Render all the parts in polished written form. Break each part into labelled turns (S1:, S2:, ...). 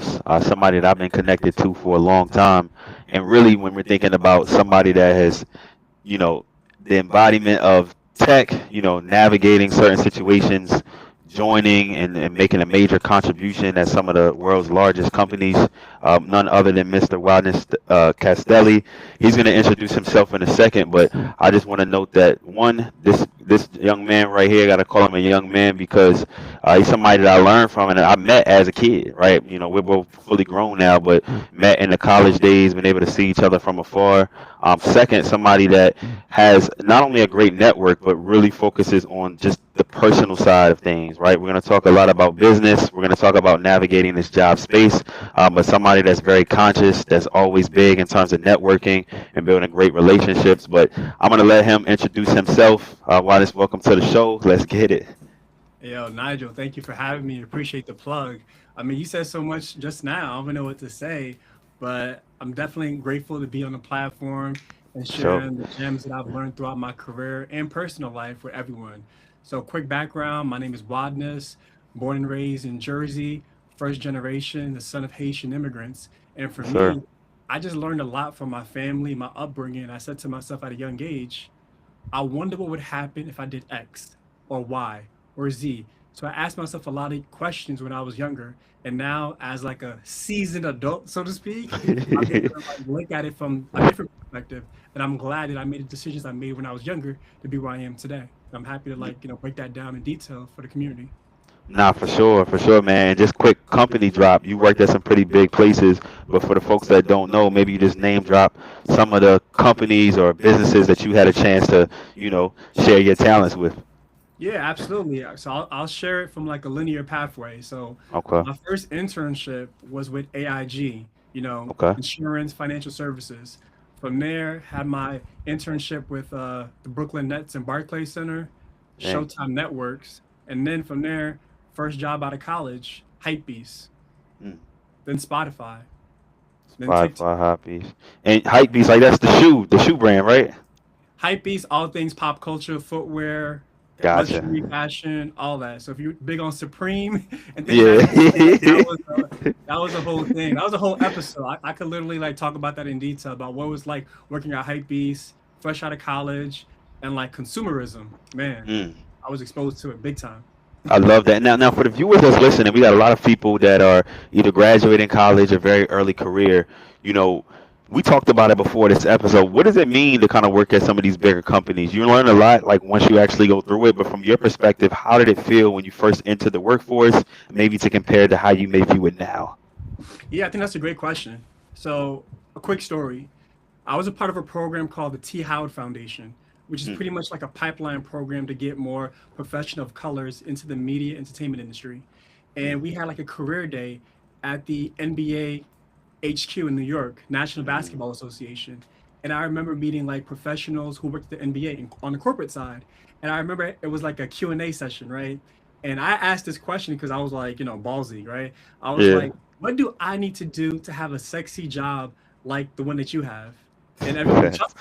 S1: somebody that I've been connected to for a long time. And really, when we're thinking about somebody that has, you know, the embodiment of tech, navigating certain situations, joining and making a major contribution at some of the world's largest companies, none other than Mr. Wildness Castelli. He's going to introduce himself in a second, but I just want to note that one, this young man right here, got to call him a young man because he's somebody that I learned from and I met as a kid, right? We're both fully grown now, but met in the college days, been able to see each other from afar. Second, somebody that has not only a great network, but really focuses on just the personal side of things, right? We're going to talk a lot about business. We're going to talk about navigating this job space, but somebody that's very conscious, that's always big in terms of networking and building great relationships. But I'm going to let him introduce himself. Wallace, welcome to the show. Let's get it.
S2: Yo, Nigel, thank you for having me. Appreciate the plug. I mean, you said so much just now. I don't know what to say, but I'm definitely grateful to be on the platform and
S1: Sure.
S2: sharing the gems that I've learned throughout my career and personal life with everyone. So, quick background, my name is Wadness, born and raised in Jersey, first generation, the son of Haitian immigrants. And for
S1: Yes, sir.
S2: me, I just learned a lot from my family, my upbringing. I said to myself at a young age, I wonder what would happen if I did X or Y or Z. So I asked myself a lot of questions when I was younger. And now, as like a seasoned adult, so to speak, I'm able to like look at it from a different perspective. And I'm glad that I made the decisions I made when I was younger to be where I am today. I'm happy to break that down in detail for the community.
S1: Nah, for sure, man. And just quick company drop. You worked at some pretty big places, but for the folks that don't know, maybe you just name drop some of the companies or businesses that you had a chance to, share your talents with.
S2: Yeah, absolutely. So I'll share it from like a linear pathway. So
S1: Okay.
S2: my first internship was with AIG,
S1: Okay.
S2: insurance, financial services. From there, had my internship with the Brooklyn Nets and Barclays Center,
S1: Dang.
S2: Showtime Networks, and then from there, first job out of college, Hypebeast,
S1: Mm.
S2: then Spotify, then TikTok.
S1: Spotify, Hobbies, and Hypebeast. Like that's the shoe brand, right?
S2: Hypebeast, all things pop culture, footwear,
S1: Gotcha.
S2: luxury fashion, all that. So if you're big on Supreme and things of
S1: Yeah.
S2: that nature, like that was a whole thing. That was a whole episode. I could literally like talk about that in detail about what it was like working at Hypebeast, fresh out of college, and like consumerism. Man,
S1: Mm.
S2: I was exposed to it big time.
S1: I love that. Now, for the viewers that's listening, we got a lot of people that are either graduating college or very early career. You know, we talked about it before this episode. What does it mean to kind of work at some of these bigger companies? You learn a lot, like once you actually go through it. But from your perspective, how did it feel when you first entered the workforce? Maybe to compare to how you may view it now.
S2: Yeah, I think that's a great question. So, a quick story. I was a part of a program called the T. Howard Foundation, which is
S1: Mm,
S2: pretty much like a pipeline program to get more professional of colors into the media entertainment industry.
S1: mm,
S2: And we had like a career day at the NBA HQ in New York, National
S1: mm.
S2: Basketball Association. And I remember meeting like professionals who worked at the NBA on the corporate side. And I remember it was like a Q&A session, right? And I asked this question because I was like, ballsy, right? I was
S1: Yeah.
S2: like, what do I need to do to have a sexy job like the one that you have? And everyone chuckled,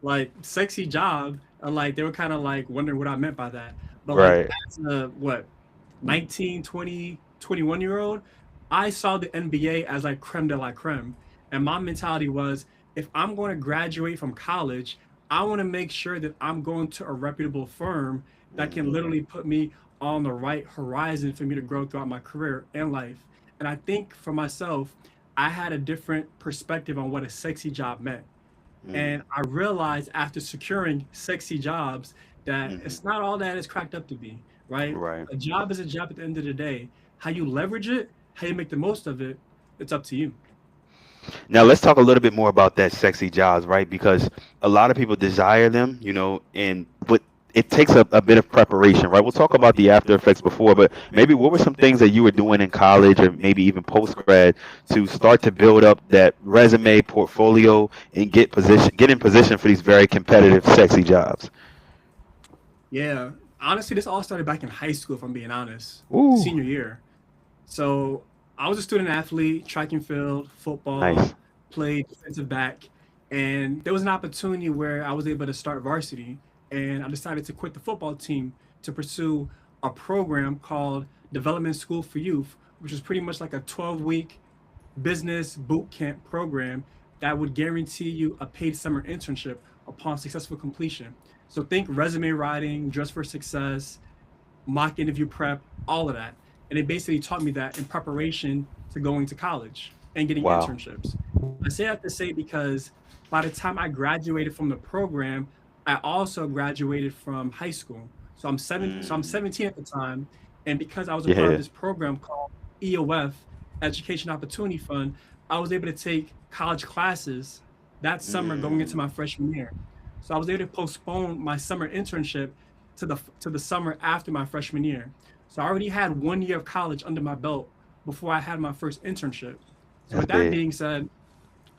S2: like sexy job. And like they were kind of like wondering what I meant by that. But like
S1: Right.
S2: as a what 19, 20, 21 year old, I saw the NBA as like creme de la creme. And my mentality was if I'm going to graduate from college, I want to make sure that I'm going to a reputable firm that can
S1: Mm,
S2: literally put me on the right horizon for me to grow throughout my career and life. And I think for myself, I had a different perspective on what a sexy job meant.
S1: mm,
S2: And I realized after securing sexy jobs that
S1: mm.
S2: it's not all that it's cracked up to be, right?
S1: Right.
S2: A job is a job at the end of the day. How you leverage it, how you make the most of it, it's up to you.
S1: Now let's talk a little bit more about that sexy jobs, right? Because a lot of people desire them, and but it takes a bit of preparation, right? We'll talk about the after effects before, but maybe what were some things that you were doing in college or maybe even post grad to start to build up that resume portfolio and get in position for these very competitive sexy jobs?
S2: Yeah. Honestly, this all started back in high school, if I'm being honest,
S1: Ooh,
S2: senior year. So I was a student athlete, track and field, football,
S1: nice.
S2: played defensive back, and there was an opportunity where I was able to start varsity, and I decided to quit the football team to pursue a program called Development School for Youth, which was pretty much like a 12-week business boot camp program that would guarantee you a paid summer internship upon successful completion. So think resume writing, dress for success, mock interview prep, all of that. And it basically taught me that in preparation to going to college and getting
S1: Wow.
S2: internships. I say that to say because by the time I graduated from the program, I also graduated from high school. So I'm
S1: Mm,
S2: 17 at the time, and because I was a part of
S1: yeah.
S2: this program called EOF, Education Opportunity Fund, I was able to take college classes that summer going into
S1: Mm,
S2: my freshman year. So I was able to postpone my summer internship to the summer after my freshman year. So I already had 1 year of college under my belt before I had my first internship. So
S1: that's
S2: with that
S1: big.
S2: being said,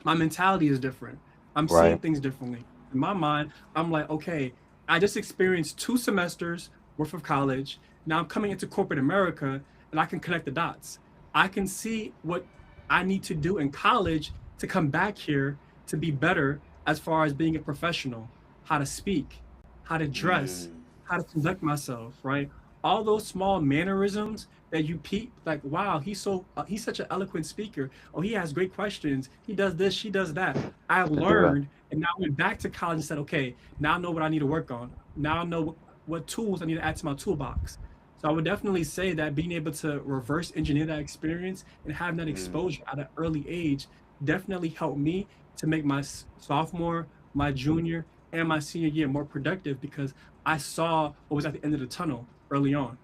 S2: my mentality is different. I'm seeing
S1: Right.
S2: things differently. In my mind, I'm like, okay, I just experienced 2 semesters worth of college. Now I'm coming into corporate America and I can connect the dots. I can see what I need to do in college to come back here to be better as far as being a professional, how to speak, how to dress,
S1: Mm,
S2: how to conduct myself, right? All those small mannerisms that you peep, like, wow, he's such an eloquent speaker. Oh, he has great questions. He does this, she does that. I
S1: that's right.
S2: learned, and now I went back to college and said, okay, now I know what I need to work on. Now I know what tools I need to add to my toolbox. So I would definitely say that being able to reverse engineer that experience and having that
S1: Mm.
S2: exposure at an early age definitely helped me to make my sophomore, my junior, and my senior year more productive because I saw what was at the end of the tunnel early on.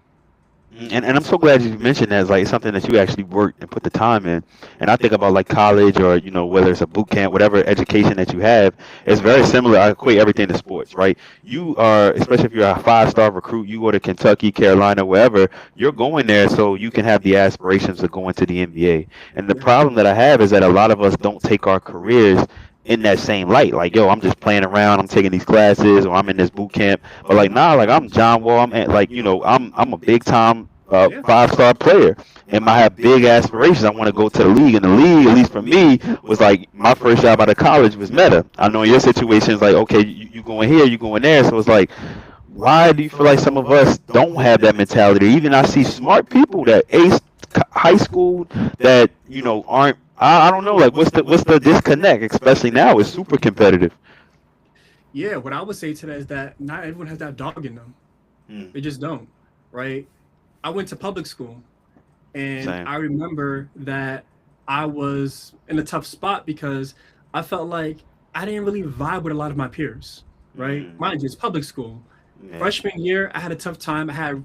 S1: And I'm so glad you mentioned that. It's like it's something that you actually worked and put the time in. And I think about like college or whether it's a boot camp, whatever education that you have, it's very similar. I equate everything to sports, right? You are, especially if you're a 5-star recruit, you go to Kentucky, Carolina, wherever, you're going there so you can have the aspirations of going to the NBA. And the
S2: Yeah.
S1: problem that I have is that a lot of us don't take our careers in that same light. Like, yo, I'm just playing around, I'm taking these classes, or I'm in this boot camp. But like, nah, like I'm John Wall. I'm at, like, I'm a big time
S2: Yeah.
S1: 5-star player, and I have big aspirations. I want to go to the league, and the league, at least for me, was like my first job out of college was Meta. I know in your situation is like, okay, you going here, you going there, so it's like, why do you feel like some of us don't have that mentality? Even I see smart people that ace high school that aren't. I don't know. Like, what's the disconnect? Especially now, it's super competitive.
S2: Yeah. What I would say to that is that not everyone has that dog in them.
S1: Mm,
S2: They just don't, right? I went to public school and
S1: same.
S2: I remember that I was in a tough spot because I felt like I didn't really vibe with a lot of my peers, right?
S1: Mm,
S2: Mind you, it's public school.
S1: yeah.
S2: Freshman year, I had a tough time. I had,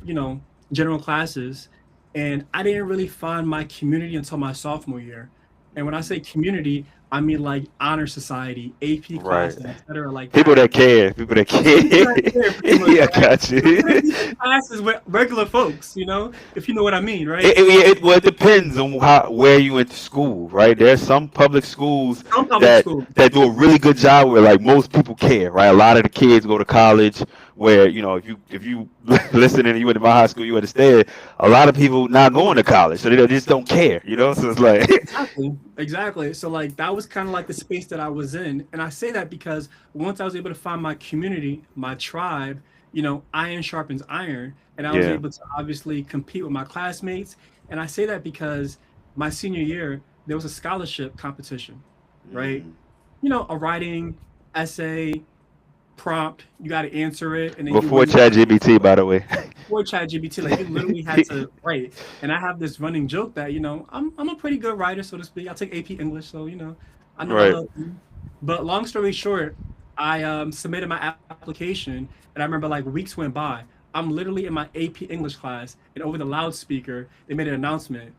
S2: general classes, and I didn't really find my community until my sophomore year. And when I say community, I mean like honor society, AP
S1: Right.
S2: classes, etc., like
S1: People
S2: that.
S1: that care. People that
S2: People that care pretty
S1: care.
S2: much,
S1: Yeah, I
S2: right?
S1: got
S2: You
S1: you.
S2: couldn't be in classes with regular folks, if you know what I mean, right?
S1: Well, it depends on where you went to school, right? There's some public schools
S2: Some public
S1: that
S2: schools.
S1: that do a really good job where like most people care, right? A lot of the kids go to college where if you listen and you went to my high school, you understand. A lot of people not going to college, so they just don't care, you know. So it's like,
S2: Exactly. Exactly. So like that was kind of like the space that I was in. And I say that because once I was able to find my community, my tribe, iron sharpens iron, and I was
S1: yeah.
S2: able to obviously compete with my classmates. And I say that because my senior year, there was a scholarship competition, right?
S1: Mm.
S2: A writing essay prompt, you got to answer it, and then you
S1: Before
S2: win money.
S1: ChatGPT, by the way.
S2: Before ChatGPT, like you literally had to write. And I have this running joke that I'm a pretty good writer, so to speak. I take AP English, so I know a
S1: Right.
S2: little thing. But long story short, I submitted my application, and I remember like weeks went by. I'm literally in my AP English class, and over the loudspeaker, they made an announcement.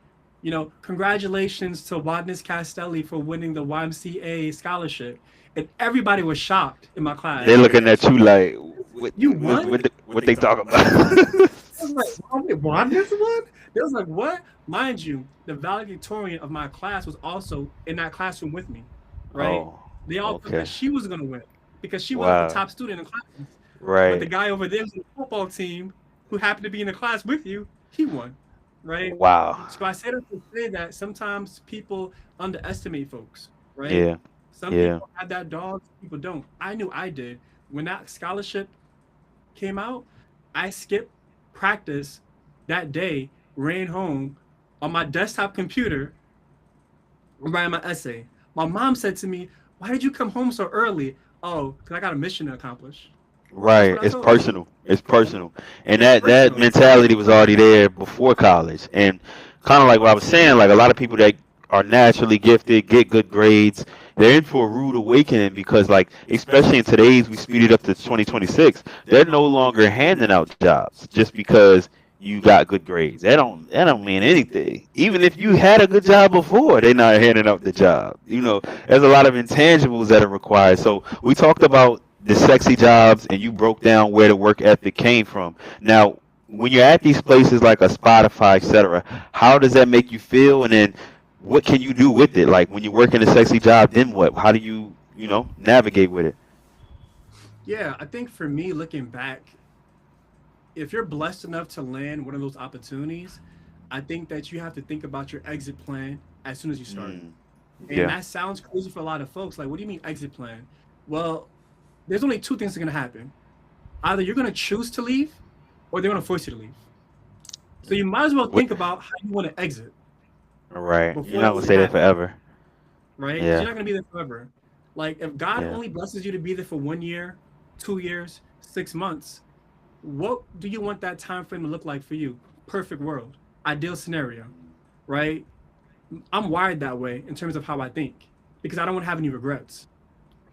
S2: Congratulations to Wadness Castelli for winning the YMCA scholarship, and everybody was shocked in my
S1: They're
S2: class.
S1: looking at you like, what,
S2: You
S1: what,
S2: won?
S1: what, what they talking about?
S2: I was like, "Wow, wait, won this one?" They was like, "What?" Mind you, the valedictorian of my class was also in that classroom with me, right?
S1: Oh,
S2: They all thought that
S1: okay.
S2: she was gonna win because she was the
S1: Wow.
S2: top student in class. But the
S1: Right.
S2: guy over there was in the football team who happened to be in the class with you, he won, right?
S1: Wow.
S2: So I said to say that sometimes people underestimate folks, right?
S1: Yeah.
S2: Some
S1: Yeah.
S2: people have that dog, some people don't. I knew I did. When that scholarship came out, I skipped practice that day, ran home on my desktop computer, I'm writing my essay. My mom said to me, "Why did you come home so early?" Oh, because I got a mission to accomplish. That's
S1: Right.
S2: what I
S1: It's
S2: told her.
S1: personal. It's personal. And
S2: It's
S1: that
S2: personal.
S1: mentality was already there before college. And kind of like what I was saying, like a lot of people that are naturally gifted, get good grades, they're in for a rude awakening because like especially in today's we speeded up to 2026, they're no longer handing out jobs just because you got good grades. That don't mean anything. Even if you had a good job before, they're not handing out the job. There's a lot of intangibles that are required. So we talked about the sexy jobs and you broke down where the work ethic came from. Now, when you're at these places like a Spotify, etc., how does that make you feel? And then what can you do with it? Like when you're working a sexy job, then what? How do you navigate with it?
S2: Yeah, I think for me, looking back, if you're blessed enough to land one of those opportunities, I think that you have to think about your exit plan as soon as you start.
S1: Mm,
S2: And
S1: yeah.
S2: that sounds crazy for a lot of folks. Like, what do you mean exit plan? Well, there's only two things that are going to happen. Either you're going to choose to leave or they're going to force you to leave. So you might as well
S1: What?
S2: think about how you want to exit
S1: All right. You're
S2: before
S1: not
S2: it
S1: gonna
S2: even
S1: stay there
S2: happens,
S1: forever.
S2: right? Because
S1: Yeah.
S2: you're not going to be there forever. Like, if God
S1: Yeah.
S2: only blesses you to be there for 1 year, 2 years, 6 months, what do you want that time frame to look like for you? Perfect world, ideal scenario, right? I'm wired that way in terms of how I think because I don't want to have any regrets.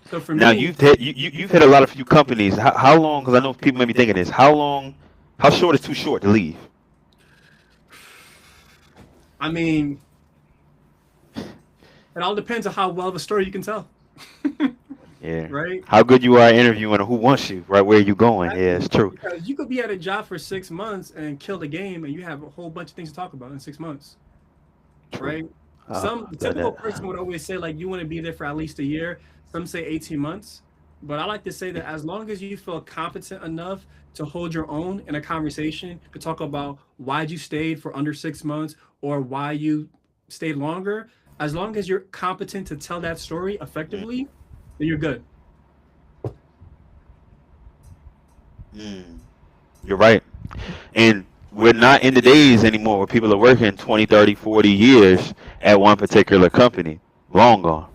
S2: So for
S1: Now
S2: me,
S1: you've hit a lot of few companies. How long? Because I know people may be thinking this. How long? How short is too short to leave?
S2: I mean, it all depends on how well of a story you can tell,
S1: Yeah.
S2: right?
S1: How good you are interviewing and who wants you, right? Where you going? Yeah, it's
S2: Exactly.
S1: true.
S2: Because you could be at a job for 6 months and kill the game, and you have a whole bunch of things to talk about in 6 months,
S1: True.
S2: right? Some the typical
S1: That.
S2: person would always say like you want to be there for at least a year. Some say 18 months, but I like to say that as long as you feel competent enough to hold your own in a conversation to talk about why you stayed for under 6 months or why you stayed longer, as long as you're competent to tell that story
S1: Mm,
S2: effectively, then you're good.
S1: mm, you're right. And we're not in the days anymore where people are working 20, 30, 40 years at one particular company. Long gone.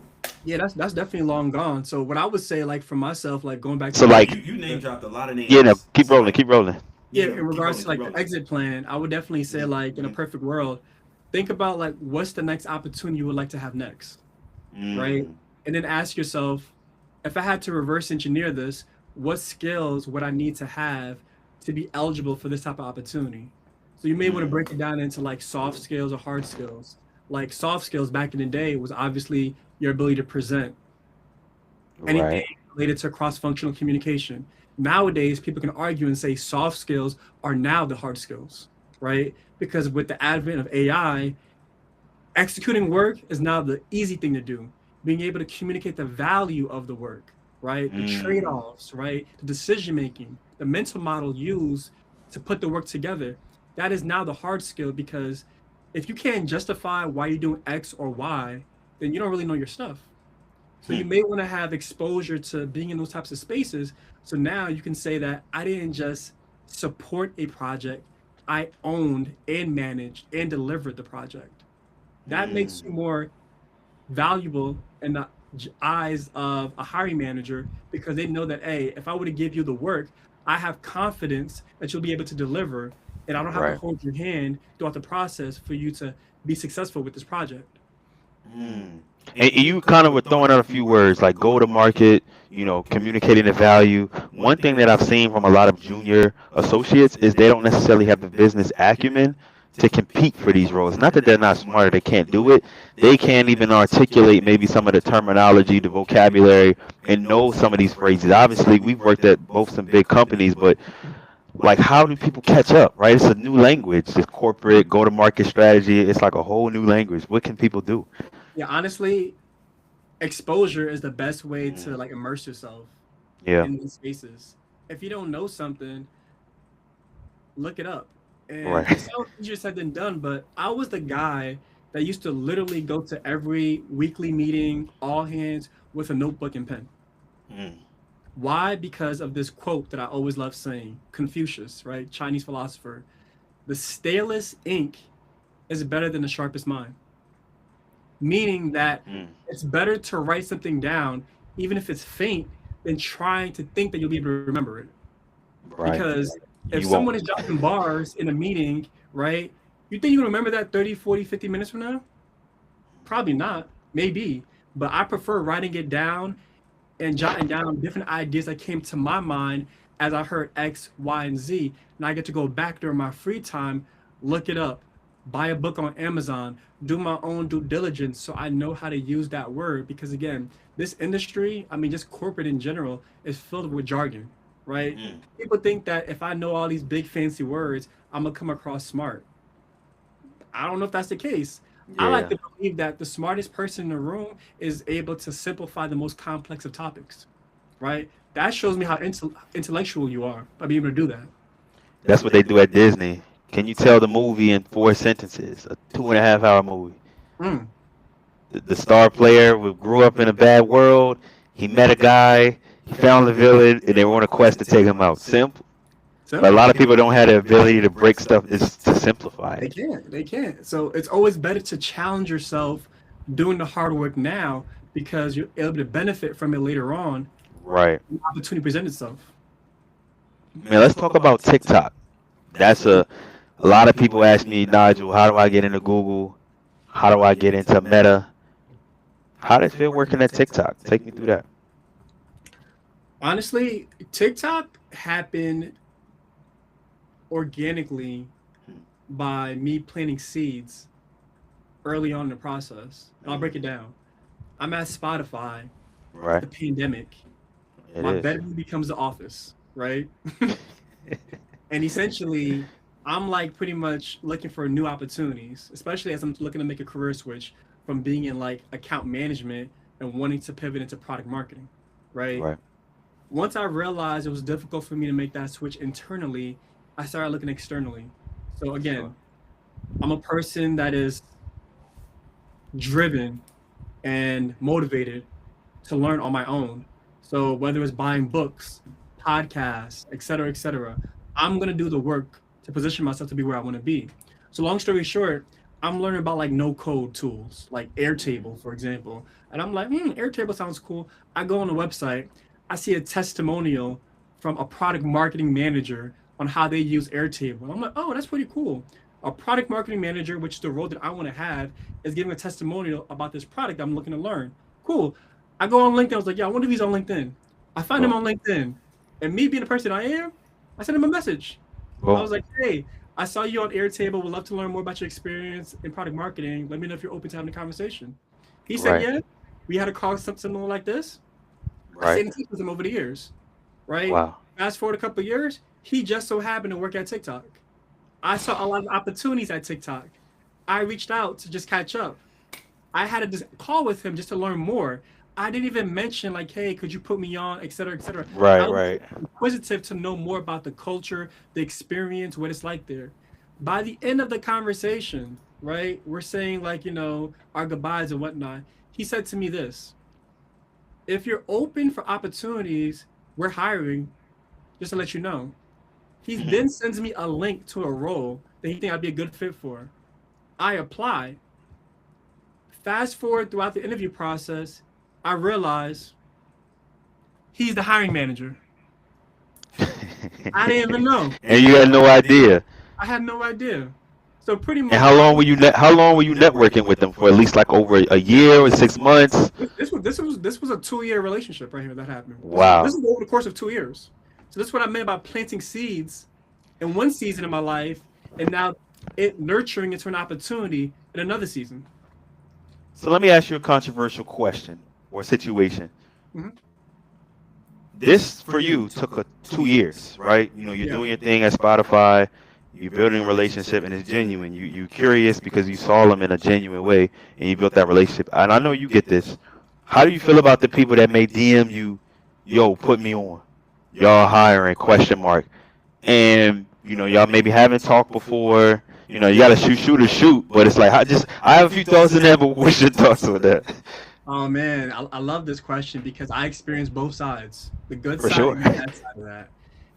S2: Yeah, that's definitely long gone. So what I would say, like for myself, like going back to
S1: So
S2: the
S1: like,
S3: You name dropped a lot of
S1: yeah, no,
S3: names.
S1: keep
S3: So
S1: rolling,
S3: like,
S1: keep rolling.
S2: yeah,
S3: yeah,
S2: in
S3: keep
S2: regards
S3: rolling,
S2: to
S3: keep
S2: like the
S3: rolling.
S2: exit plan, I would definitely say like in a perfect world, think about like what's the next opportunity you would like to have next, right?
S1: Mm,
S2: And then ask yourself, if I had to reverse engineer this, what skills would I need to have to be eligible for this type of opportunity? So you may want to
S1: mm,
S2: break it down into like soft skills or hard skills. Like soft skills back in the day was obviously your ability to present, anything
S1: right.
S2: related to cross-functional communication. Nowadays, people can argue and say soft skills are now the hard skills, right? Because with the advent of AI, executing work is now the easy thing to do. Being able to communicate the value of the work, right? The
S1: Mm,
S2: trade-offs, right? The decision making, the mental model used to put the work together. That is now the hard skill because if you can't justify why you're doing X or Y, then you don't really know your stuff. So you
S1: hmm,
S2: may want to have exposure to being in those types of spaces. So now you can say that I didn't just support a project, I owned and managed and delivered the project. That makes
S1: mm,
S2: you more valuable in the eyes of a hiring manager because they know that, hey, if I were to give you the work, I have confidence that you'll be able to deliver, and I don't have to
S1: right.
S2: hold your hand throughout the process for you to be successful with this project.
S1: Mm. And
S3: And
S1: you
S3: you kind
S1: kind
S3: of
S1: of
S3: were
S1: were
S3: throwing
S1: throwing
S3: out
S1: out
S3: a
S1: a
S3: few
S1: few
S3: words
S1: words
S3: like
S1: like
S3: go
S1: go
S3: to
S1: to
S3: market,
S1: market, communicating the
S3: communicating the
S1: value.
S3: value.
S1: One
S3: One
S1: thing
S3: thing
S1: that
S3: that
S1: I've
S3: I've
S1: seen
S3: seen
S1: from
S3: from
S1: a
S3: a
S1: lot
S3: lot
S1: of
S3: of junior
S1: junior associates
S3: associates
S1: is
S3: is
S1: they
S3: they
S1: don't
S3: don't
S1: necessarily
S3: necessarily
S1: have
S3: have
S1: the
S3: the
S1: business
S3: business
S1: acumen
S3: acumen
S1: to
S3: to
S1: compete
S3: compete
S1: for
S3: for
S1: these
S3: these
S1: roles.
S3: roles.
S1: Not
S3: Not
S1: that
S3: that
S1: they're
S3: they're
S1: not
S3: not
S1: smart or
S3: smart or
S1: they
S3: they
S1: can't
S3: can't
S1: do
S3: do
S1: it.
S3: it.
S1: They
S3: They
S1: can't
S3: can't
S1: even
S3: even
S1: articulate
S3: articulate
S1: maybe
S3: maybe
S1: some
S3: some
S1: of
S3: of
S1: the
S3: the
S1: terminology,
S3: terminology,
S1: the
S3: the
S1: vocabulary,
S3: vocabulary,
S1: and
S3: and
S1: know
S3: know
S1: some
S3: some
S1: of
S3: of
S1: these
S3: these
S1: phrases.
S3: phrases.
S1: Obviously,
S3: Obviously,
S1: we've
S3: we've
S1: worked
S3: worked
S1: at
S3: at
S1: both
S3: both
S1: some
S3: some
S1: big
S3: big companies,
S1: companies,
S3: but
S1: but like,
S3: like,
S1: how
S3: how
S1: do
S3: do
S1: people
S3: people
S1: catch
S3: catch
S1: up?
S3: up?
S1: Right?
S3: Right?
S1: It's a
S3: It's a
S1: new
S3: new
S1: language.
S3: language.
S1: This corporate go-to-market strategy. It's like a whole new language. What can people do?
S2: Yeah, honestly, exposure is the best way to
S1: Mm,
S2: like immerse yourself
S1: yeah.
S2: in these spaces. If you don't know something, look it up. And it
S1: Right.
S2: sounds easier said than done, but I was the guy that used to literally go to every weekly meeting, all hands, with a notebook and pen.
S1: Mm,
S2: Why? Because of this quote that I always love saying, Confucius, right? Chinese philosopher. The stalest ink is better than the sharpest mind. meaning that
S1: Mm,
S2: it's better to write something down, even if it's faint, than trying to think that you'll be able to remember it.
S1: right.
S2: Because if
S1: You
S2: someone
S1: won't.
S2: is dropping bars in a meeting, right, you think you're going to remember that 30, 40, 50 minutes from now? Probably not. Maybe. But I prefer writing it down and jotting down different ideas that came to my mind as I heard X, Y, and Z. And I get to go back during my free time, look it up, buy a book on Amazon, do my own due diligence so I know how to use that word. Because again, this industry, I mean, just corporate in general, is filled with jargon, right?
S1: Mm,
S2: People think that if I know all these big fancy words, I'm gonna come across smart. I don't know if that's the case. I like
S1: yeah,
S2: to believe that the smartest person in the room is able to simplify the most complex of topics, right? That shows me how intellectual you are by being able to do that.
S1: that's what they do at Disney. Can you tell the movie in 4 sentences? A 2.5 hour movie.
S2: Mm.
S1: The star player who grew up in a bad world. He met a guy. He found the villain, and they were on a quest to take him out. Simple. But a
S2: Simple.
S1: lot of people don't have the ability to break stuff. Is to simplify
S2: They
S1: it.
S2: can't. They can't. So it's always better to challenge yourself doing the hard work now because you're able to benefit from it later on
S1: Right.
S2: when the opportunity presents itself.
S1: Man, let's talk about TikTok. That's a lot of people ask me, Nigel, how do I get into Google? How do I get into Meta? How does it feel working at TikTok? Take me through that.
S2: Honestly, TikTok happened organically by me planting seeds early on in the process. And I'll break it down. I'm at Spotify. It's
S1: Right.
S2: the pandemic.
S1: It
S2: My
S1: is.
S2: bedroom becomes the office, right? And essentially, I'm like pretty much looking for new opportunities, especially as I'm looking to make a career switch from being in like account management and wanting to pivot into product marketing, right?
S1: Right.
S2: Once I realized it was difficult for me to make that switch internally, I started looking externally. So
S1: Sure.
S2: again, I'm a person that is driven and motivated to learn on my own. So whether it's buying books, podcasts, et cetera, I'm gonna do the work to position myself to be where I want to be. So long story short, I'm learning about like no code tools, like Airtable, for example. And I'm like, Airtable sounds cool. I go on the website, I see a testimonial from a product marketing manager on how they use Airtable. I'm like, oh, that's pretty cool. A product marketing manager, which is the role that I want to have, is giving a testimonial about this product I'm looking to learn. Cool. I go on LinkedIn. I was like, yeah, I wonder if he's on LinkedIn. I find him
S1: Boom.
S2: on LinkedIn. And me being the person I am, I sent him a message. I
S1: Boom.
S2: was like, hey, I saw you on Airtable. Would love to learn more about your experience in product marketing. Let me know if you're open to having a conversation. He said,
S1: Right.
S2: yeah. We had a call something like this. I
S1: Right.
S2: stayed in touch with him over the years, right?
S1: Wow.
S2: Fast forward a couple of years, he just so happened to work at TikTok. I saw a lot of opportunities at TikTok. I reached out to just catch up. I had a call with him just to learn more. I didn't even mention like, hey, could you put me on, et cetera, et cetera. I
S1: Right.
S2: was
S1: Right.
S2: inquisitive to know more about the culture, the experience, what it's like there. By the end of the conversation, right, we're saying like, our goodbyes and whatnot. He said to me this: if you're open for opportunities, we're hiring, just to let you know. He then sends me a link to a role that he think I'd be a good fit for. I apply. Fast forward throughout the interview process, I realize he's the hiring manager. I didn't even know.
S1: And you had no idea.
S2: I had no idea. So pretty
S1: And
S2: much,
S1: how long were you how long were you networking with them for? At least like over a year or 6 months?
S2: this was a 2 year relationship right here that happened. This
S1: Wow.
S2: is over the course of 2 years. So this is what I meant by planting seeds in one season of my life, and now it nurturing into an opportunity in another season.
S1: So let me ask you a controversial question or situation.
S2: Mhm.
S1: This for you took 2 years, right? You're
S2: Yeah.
S1: doing your thing at Spotify, you're building a relationship, and it's genuine. You're curious because you saw them in a genuine way, and you built that relationship. And I know you get this. How do you feel about the people that may DM you, "Yo, put me on. Y'all hiring?" Question mark. And y'all maybe haven't talked before. You gotta shoot or shoot, but it's like I have a few thoughts in there, but what's your thoughts on that?
S2: Oh man, I love this question because I experienced both sides, the good
S1: For
S2: side
S1: sure.
S2: and the bad side of that.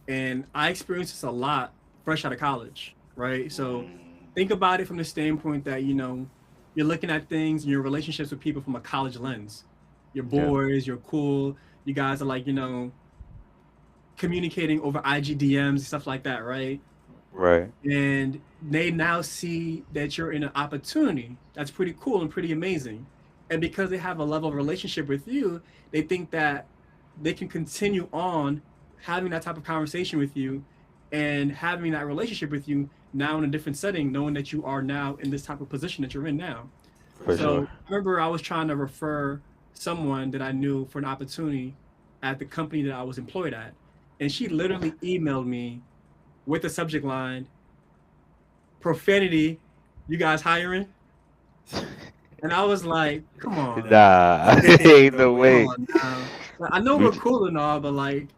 S2: And I experienced this a lot fresh out of college, right? So
S1: Mm,
S2: think about it from the standpoint that, you're looking at things in your relationships with people from a college lens. You're
S1: Yeah.
S2: boys, you're cool. You guys are like, communicating over IG DMs, stuff like that, right?
S1: Right.
S2: And they now see that you're in an opportunity that's pretty cool and pretty amazing. And because they have a level of relationship with you, they think that they can continue on having that type of conversation with you and having that relationship with you now in a different setting, knowing that you are now in this type of position that you're in now.
S1: For
S2: So
S1: sure.
S2: I remember I was trying to refer someone that I knew for an opportunity at the company that I was employed at. And she literally emailed me with the subject line, profanity, you guys hiring? And I was like, come on,
S1: Nah, ain't no
S2: come
S1: way.
S2: on now. Like, I know we're
S1: Which,
S2: cool and all, but like,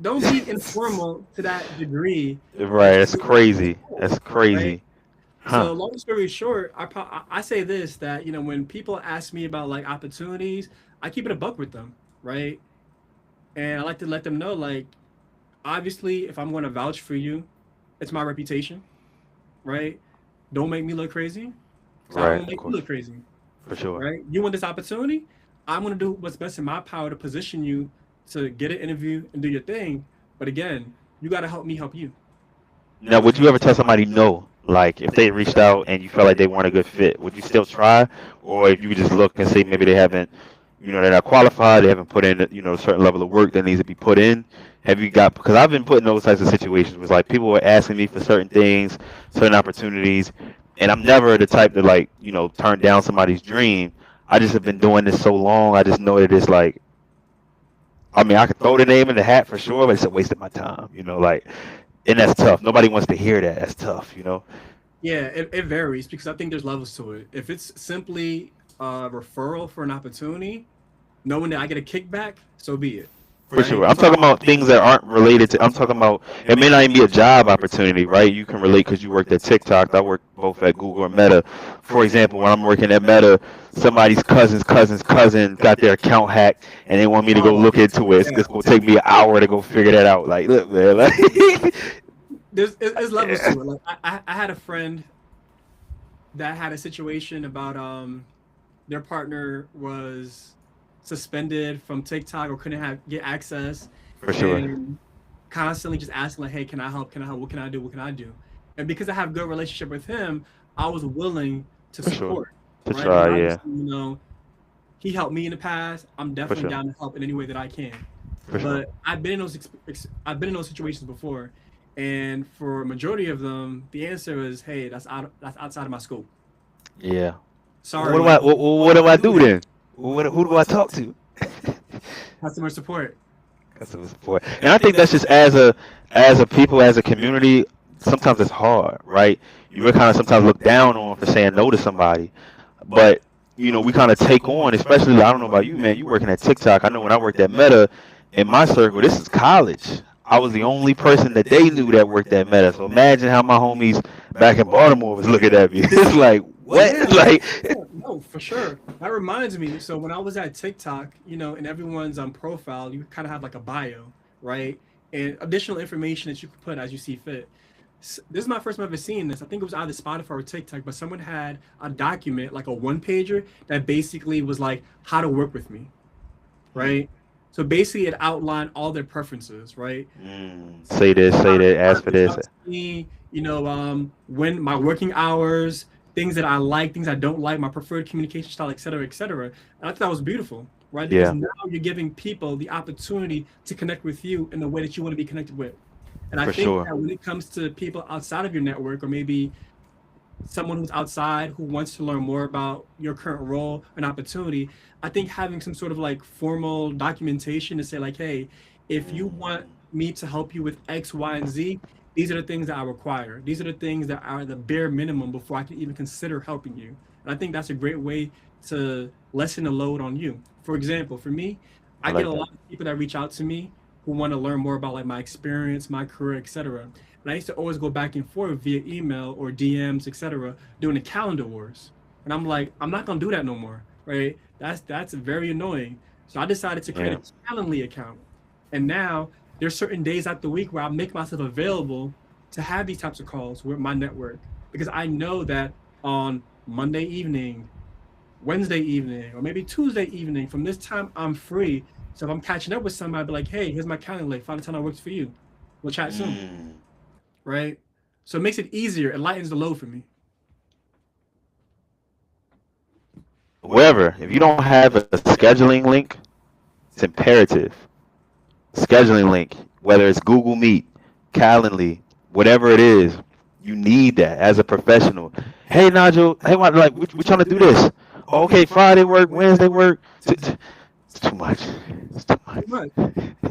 S2: don't be informal to that degree
S1: right,
S2: that
S1: that's
S2: you think it's
S1: crazy.
S2: cool,
S1: That's
S2: right?
S1: crazy.
S2: So
S1: Huh.
S2: long story short, I say this that when people ask me about like opportunities, I keep it a buck with them, right? And I like to let them know like obviously if I'm going to vouch for you, it's my reputation, right? Don't make me look crazy, so I
S1: Right,
S2: won't
S1: of
S2: make you
S1: course.
S2: look crazy,
S1: For sure.
S2: right? You want this opportunity? I'm going to do what's best in my power to position you to get an interview and do your thing. But again, you got to help me help you.
S1: Now, would you ever tell somebody no? Like, if they reached out and you felt like they weren't a good fit, would you still try? Or if you could just look and say maybe they haven't, they're not qualified, they haven't put in, a certain level of work that needs to be put in? Have you got, because I've been put in those types of situations where like people were asking me for certain things, certain opportunities, and I'm never the type to like, turn down somebody's dream. I just have been doing this so long. I just know that it's like, I mean, I could throw the name in the hat for sure, but it's a waste of my time, like, and that's tough. Nobody wants to hear that. That's tough.
S2: Yeah, it varies because I think there's levels to it. If it's simply a referral for an opportunity, knowing that I get a kickback, so be it,
S1: For
S2: right?
S1: sure. I'm talking about things that aren't related to, I'm talking about, it may not even be a job opportunity, right? You can relate because you worked at TikTok. I worked both at Google and Meta. For example, when I'm working at Meta, somebody's cousin's cousin got their account hacked and they want me to go
S2: Oh,
S1: look into it. It's going to take me an hour to go figure that out. Like, look, man, like,
S2: there's levels to it. Like I had a friend that had a situation about their partner was suspended from TikTok or couldn't have get access,
S1: for sure.
S2: and constantly just asking like, "Hey, can I help? Can I help? What can I do? What can I do?" And because I have a good relationship with him, I was willing to
S1: For sure.
S2: support,
S1: To
S2: right? Because
S1: try, yeah.
S2: obviously, he helped me in the past. I'm
S1: For
S2: definitely
S1: sure.
S2: down to help in any way that I can.
S1: For sure.
S2: But I've been in those situations before, and for a majority of them, the answer is, "Hey, that's outside of my scope.
S1: Yeah. What do
S2: Sorry,
S1: I, what do I do then? Who do I talk to?
S2: customer support."
S1: Customer support. And I think that's just as a people, as a community, sometimes it's hard, right? You kind of sometimes look down on for saying no to somebody. But we kind of take on, especially I don't know about you, man. You working at TikTok. I know when I worked at Meta, in my circle, this is college. I was the only person that they knew that worked at Meta. So imagine how my homies back in Baltimore was looking at me. It's like,
S2: Well,
S1: what?
S2: yeah,
S1: Like,
S2: yeah, no, for sure. That reminds me. So when I was at TikTok, in everyone's profile, you kind of have like a bio, right? And additional information that you could put as you see fit. This is my first time ever seeing this. I think it was either Spotify or TikTok, but someone had a document, like a one pager, that basically was like how to work with me, right? So basically, it outlined all their preferences, right?
S1: say that,
S2: How to
S1: ask for
S2: reach
S1: this.
S2: out to me, when my working hours, things that I like, things I don't like, my preferred communication style, et cetera, et cetera. And I thought that was beautiful, right? Because
S1: Yeah,
S2: now you're giving people the opportunity to connect with you in the way that you want to be connected with. And I
S1: for
S2: think
S1: sure.
S2: that when it comes to people outside of your network, or maybe someone who's outside who wants to learn more about your current role and opportunity, I think having some sort of like formal documentation to say like, hey, if you want me to help you with X, Y, and Z, these are the things that I require. These are the things that are the bare minimum before I can even consider helping you. And I think that's a great way to lessen the load on you. For example, for me,
S1: I
S2: I get
S1: like
S2: a
S1: that.
S2: lot of people that reach out to me who want to learn more about like my experience, my career, etc. And I used to always go back and forth via email or DMs, etc., doing the calendar wars. And I'm like, I'm not gonna do that no more, right? That's very annoying. So I decided to create
S1: Yeah,
S2: a Calendly account. And now there's certain days out the week where I make myself available to have these types of calls with my network because I know that on Monday evening, Wednesday evening, or maybe Tuesday evening. From this time, I'm free. So if I'm catching up with somebody, I'll be like, hey, here's my calendar link. Find a time that works for you. We'll chat soon,
S1: Mm.
S2: right? So it makes it easier. It lightens the load for me.
S1: However, if you don't have a scheduling link, it's imperative. Scheduling link, whether it's Google Meet, Calendly, whatever it is, you need that as a professional. Hey Nigel, hey, like we trying to do this. Okay, Friday work, Wednesday work. It's too much. It's too
S2: Too
S1: much.
S2: much.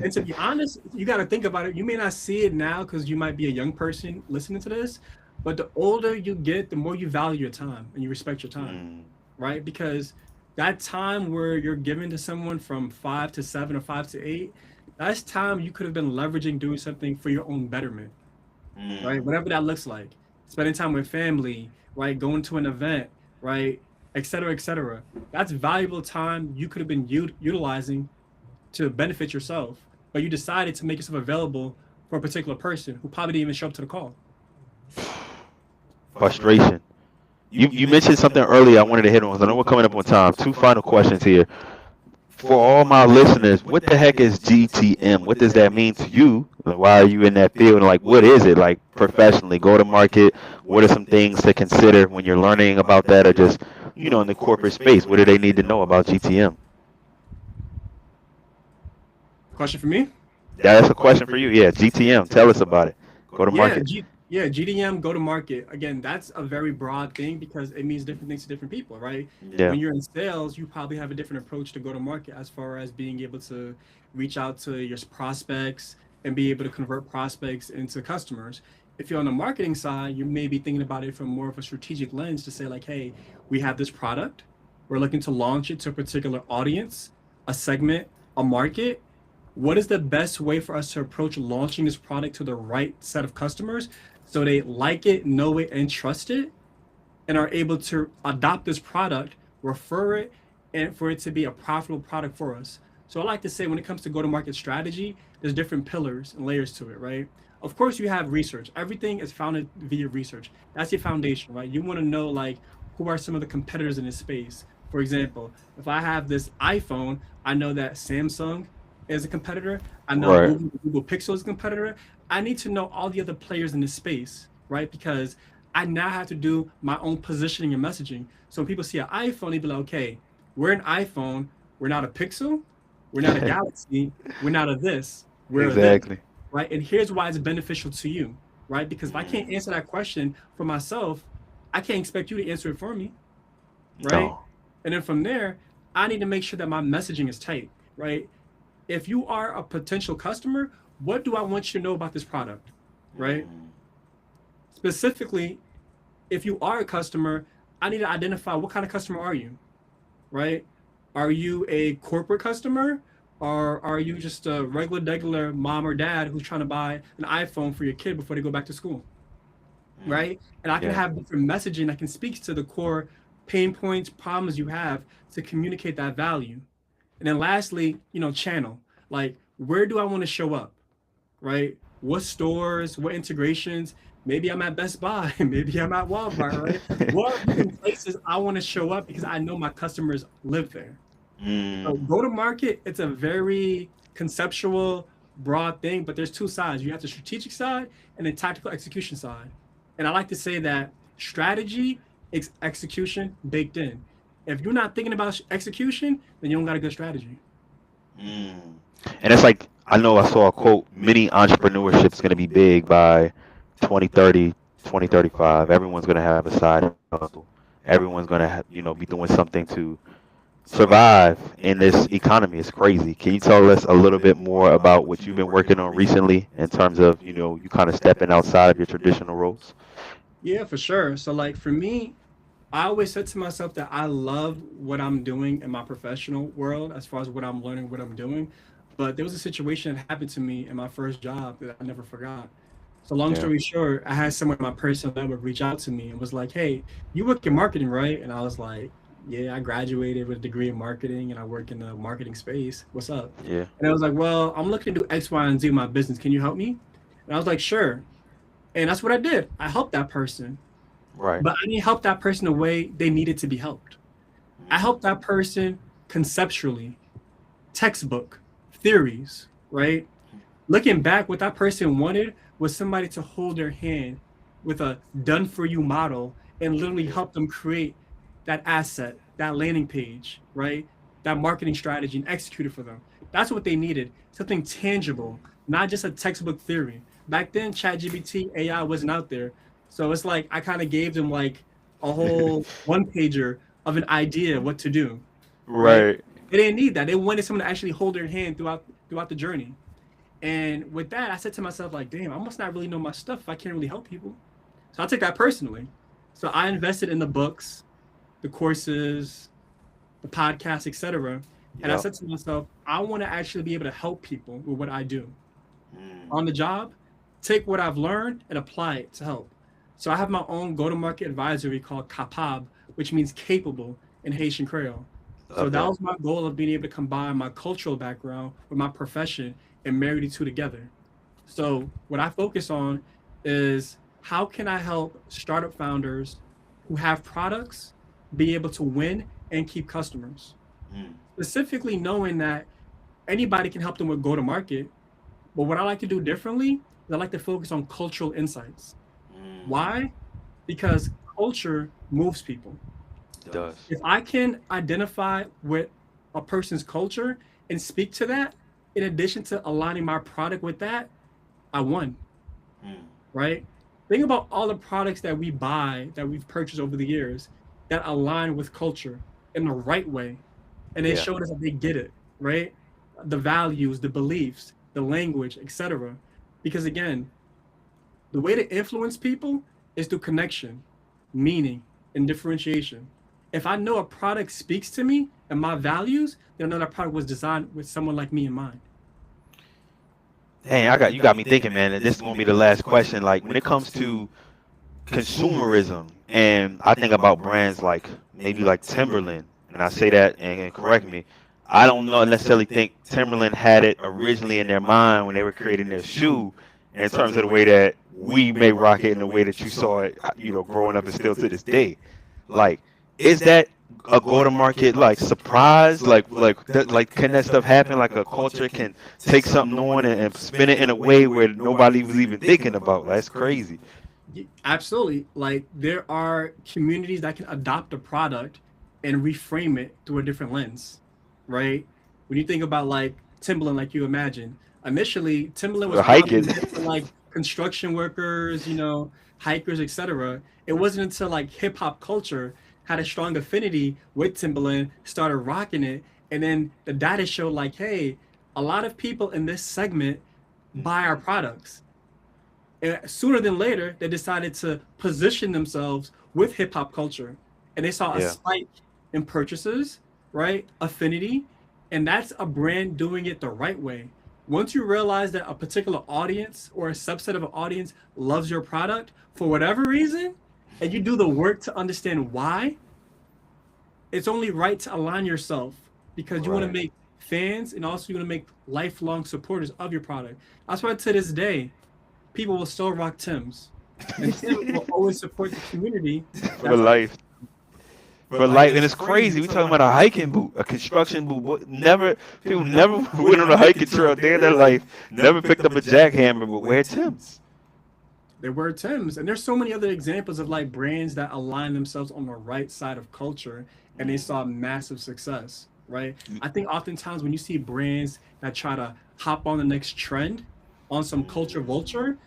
S2: And to be honest, you got to think about it. You may not see it now because you might be a young person listening to this, but the older you get, the more you value your time and you respect your time,
S1: Mm,
S2: right? Because that time where you're giving to someone from 5 to 7 or 5 to 8, that's time you could have been leveraging doing something for your own betterment, right?
S1: mm,
S2: Whatever that looks like. Spending time with family, right? Going to an event, right? Et cetera, et cetera. That's valuable time you could have been utilizing to benefit yourself, but you decided to make yourself available for a particular person who probably didn't even show up to the call.
S1: frustration. You mentioned something earlier I wanted to hit on. 'Cause I know we're coming up on time. Two final questions here. For all my listeners, what the heck is GTM? What does that mean to you? Like, why are you in that field? And like, what is it like professionally? Go to market. What are some things to consider when you're learning about that, or just in the corporate space? What do they need to know about GTM?
S2: Question for me?
S1: Yeah, that's a question for you. Yeah, GTM. Tell us about it. Go to
S2: Yeah,
S1: market.
S2: yeah, GDM, go to market. Again, that's a very broad thing because it means different things to different people, right?
S1: Yeah.
S2: When you're in sales, you probably have a different approach to go to market as far as being able to reach out to your prospects and be able to convert prospects into customers. If you're on the marketing side, you may be thinking about it from more of a strategic lens to say, like, hey, we have this product, we're looking to launch it to a particular audience, a segment, a market. What is the best way for us to approach launching this product to the right set of customers so they like it, know it, and trust it, and are able to adopt this product, refer it, and for it to be a profitable product for us? So I like to say when it comes to go-to-market strategy, there's different pillars and layers to it, right? Of course, you have research. Everything is founded via research. That's your foundation, right? You want to know like who are some of the competitors in this space. For example, if I have this iPhone, I know that Samsung is a competitor. I know
S1: Right.
S2: Google Pixel is a competitor. I need to know all the other players in this space, right? Because I now have to do my own positioning and messaging. So when people see an iPhone, they be like, okay, we're an iPhone. We're not a Pixel. We're not a Galaxy. We're not a this. We're a this,
S1: Exactly.
S2: right? And here's why it's beneficial to you, right? Because if I can't
S1: Mm,
S2: answer that question for myself, I can't expect you to answer it for me, right?
S1: no.
S2: And then from there, I need to make sure that my messaging is tight, right? If you are a potential customer, what do I want you to know about this product, right?
S1: Mm,
S2: Specifically, if you are a customer, I need to identify what kind of customer are you, right? Are you a corporate customer? Or are you just a regular mom or dad who's trying to buy an iPhone for your kid before they go back to school,
S1: mm,
S2: right? And I can
S1: yeah.
S2: have different messaging that can speak to the core pain points, problems you have to communicate that value. And then lastly, channel. Like, where do I want to show up? Right? What stores, what integrations? Maybe I'm at Best Buy, maybe I'm at Walmart, right? What are different places I want to show up because I know my customers live there. So
S1: Mm,
S2: go to market, it's a very conceptual, broad thing, but there's two sides. You have the strategic side and the tactical execution side. And I like to say that strategy is execution baked in. If you're not thinking about execution, then you don't got a good strategy.
S1: mm. And it's like I know I saw a quote, mini entrepreneurship is going to be big by 2030, 2035. Everyone's going to have a side hustle. Everyone's going to be doing something to survive in this economy. It's crazy. Can you tell us a little bit more about what you've been working on recently in terms of, you kind of stepping outside of your traditional roles?
S2: Yeah, for sure. So like for me, I always said to myself that I love what I'm doing in my professional world as far as what I'm learning, what I'm doing. But there was a situation that happened to me in my first job that I never forgot. So long
S1: Yeah.
S2: story short, I had someone in my personal network reach out to me and was like, "Hey, you work in marketing, right?" And I was like, "Yeah, I graduated with a degree in marketing and I work in the marketing space. What's up?"
S1: Yeah.
S2: And I was like, "Well, I'm looking to do X, Y, and Z in my business. Can you help me?" And I was like, "Sure." And that's what I did. I helped that person.
S1: Right.
S2: but I didn't help that person the way they needed to be helped. I
S1: Mm.
S2: helped that person conceptually, textbook, theories, right? Looking back, what that person wanted was somebody to hold their hand with a done for you model and literally
S1: Yeah.
S2: help them create that asset, that landing page, right? That marketing strategy and execute it for them. That's what they needed, something tangible, not just a textbook theory. Back then, ChatGPT, AI wasn't out there. So it's like I kind of gave them like a whole one pager of an idea of what to do, right?
S1: Right.
S2: They didn't need that. They wanted someone to actually hold their hand throughout the journey. And with that, I said to myself, like, damn, I must not really know my stuff if I can't really help people. So I took that personally. So I invested in the books, the courses, the podcasts, etc. And I
S1: Yep.
S2: said to myself, I want to actually be able to help people with what I do
S1: Mm.
S2: on the job, take what I've learned and apply it to help. So I have my own go-to-market advisory called Capab, which means capable in Haitian Creole. So
S1: Love
S2: that
S1: that.
S2: was my goal of being able to combine my cultural background with my profession and marry the two together. So what I focus on is how can I help startup founders who have products be able to win and keep customers?
S1: Mm.
S2: Specifically knowing that anybody can help them with go-to-market, but what I like to do differently is I like to focus on cultural insights.
S1: Mm.
S2: Why? Because culture moves people.
S1: It does.
S2: If I can identify with a person's culture and speak to that, in addition to aligning my product with that, I won,
S1: Mm.
S2: right? Think about all the products that we buy, that we've purchased over the years that align with culture in the right way. And they
S1: Yeah.
S2: showed us that they get it, right? The values, the beliefs, the language, etc. Because again, the way to influence people is through connection, meaning, and differentiation. If I know a product speaks to me and my values, then I know that product was designed with someone like me in mind.
S1: Hey, you got me thinking, man. And this is gonna be the last question. Like when it comes to consumerism, and I think about brands like maybe like Timberland, and I say that and correct me. I don't know necessarily think Timberland had it originally in their mind when they were creating their shoe, in terms of the way that we may rock it in the way that you saw it, growing up and still to this day. Like, is that a go-to-market like surprise? Like can that stuff happen? Like a culture can take something on and spin it in a way where nobody was even thinking about. Like, that's crazy.
S2: Absolutely. Like there are communities that can adopt a product and reframe it through a different lens, right? When you think about like Timberland, like you imagine, initially Timberland was
S1: Well, hike
S2: probably
S1: it.
S2: meant for like construction workers, hikers, etc. It wasn't until like hip hop culture had a strong affinity with Timberland, started rocking it, and then the data showed like, hey, a lot of people in this segment buy our products. And sooner than later, they decided to position themselves with hip hop culture, and they saw a
S1: Yeah.
S2: spike in purchases, right? Affinity, and that's a brand doing it the right way. Once you realize that a particular audience or a subset of an audience loves your product for whatever reason, and you do the work to understand why, it's only right to align yourself because you want to
S1: Right.
S2: make fans and also you want to make lifelong supporters of your product. That's why to this day, people will still rock Tim's, and Tim will always support the community.
S1: For the
S2: That's
S1: life. For life, and it's crazy. We talking about a hiking boot, a construction boot. Never people never went on a hiking trail day in their life. Never picked up a jackhammer, but wear Timbs.
S2: they were Tim's, and there's so many other examples of like brands that align themselves on the right side of culture, and they
S1: Mm.
S2: saw massive success. Right? I think oftentimes when you see brands that try to hop on the next trend on some culture vulture,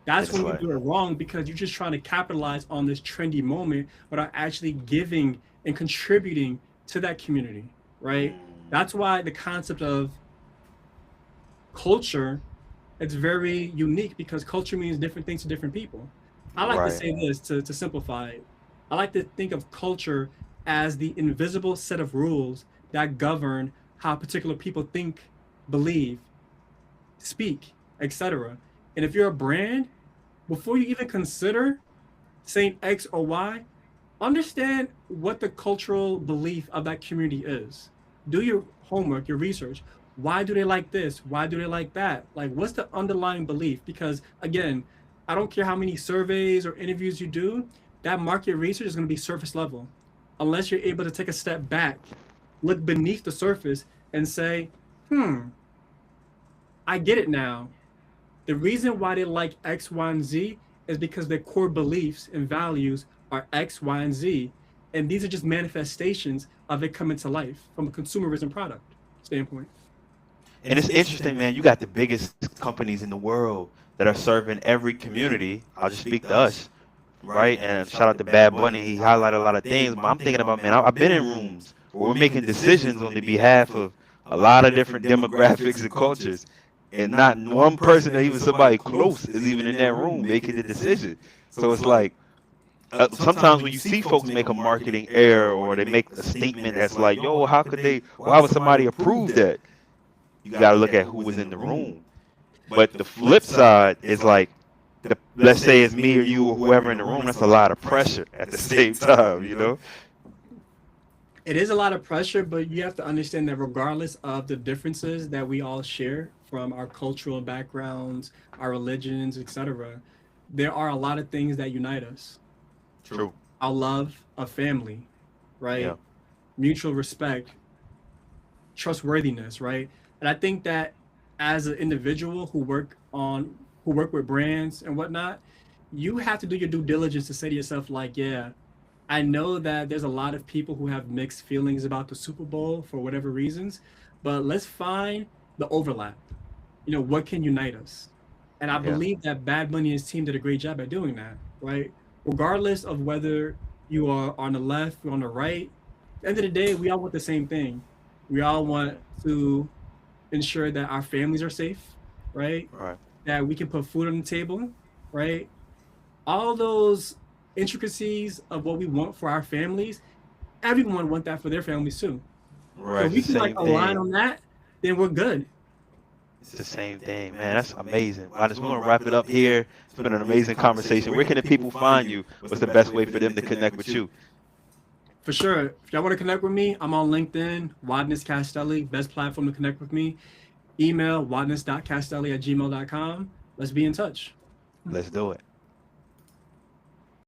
S2: that's
S1: It's
S2: when you
S1: like,
S2: do it wrong because you're just trying to capitalize on this trendy moment without actually giving and contributing to that community, right?
S1: mm,
S2: That's why the concept of culture, it's very unique because culture means different things to different people. I like to
S1: right.
S2: say this to simplify it. I like to think of culture as the invisible set of rules that govern how particular people think, believe, speak, etc. And if you're a brand, before you even consider saying X or Y, understand what the cultural belief of that community is. Do your homework, your research. Why do they like this? Why do they like that? Like, what's the underlying belief? Because again, I don't care how many surveys or interviews you do, that market research is going to be surface level, unless you're able to take a step back, look beneath the surface, and say, I get it now. The reason why they like X, Y, and Z is because their core beliefs and values are X, Y, and Z. And these are just manifestations of it coming to life from a consumerism product standpoint.
S1: And it's interesting, man. You got the biggest companies in the world that are serving every community. I'll just speak to us, right? And shout out to Bad Bunny. He highlighted a lot of things. But I'm thinking about, man, I've been in rooms where we're making decisions on the behalf of a lot of different demographics and cultures. And not one person or even somebody close is even in that room making the decision. So it's like, sometimes when you see folks make a marketing error or they make a statement that's like, yo, how could they, why would somebody approve that? You got to look at who was in the room. But the flip side is like, let's say it's me or you or whoever in the room, that's a lot of pressure at the same time, you know?
S2: It is a lot of pressure, but you have to understand that regardless of the differences that we all share from our cultural backgrounds, our religions, etc., there are a lot of things that unite us.
S1: True.
S2: Our love of family, right?
S1: Yeah.
S2: Mutual respect, trustworthiness, right? And I think that as an individual who work with brands and whatnot, you have to do your due diligence to say to yourself, like, yeah, I know that there's a lot of people who have mixed feelings about the Super Bowl for whatever reasons, but let's find the overlap. You know, what can unite us? And I believe that Bad Bunny and his team did a great job at doing that, right? Regardless of whether you are on the left or on the right, at the end of the day, we all want the same thing. We all want to ensure that our families are safe, right?
S1: Right.
S2: That we can put food on the table, right? All those intricacies of what we want for our families, everyone want that for their families too.
S1: Right.
S2: So if we can like align on that, then we're good.
S1: It's the same thing, man. That's amazing. I just want to wrap it up here. It's been an amazing conversation. Where can the people find you? What's the best way for them to connect with you?
S2: For sure. If y'all want to connect with me, I'm on LinkedIn, Wadness Castelli, best platform to connect with me. Email wadness.castelli@gmail.com. Let's be in touch.
S1: Let's do it.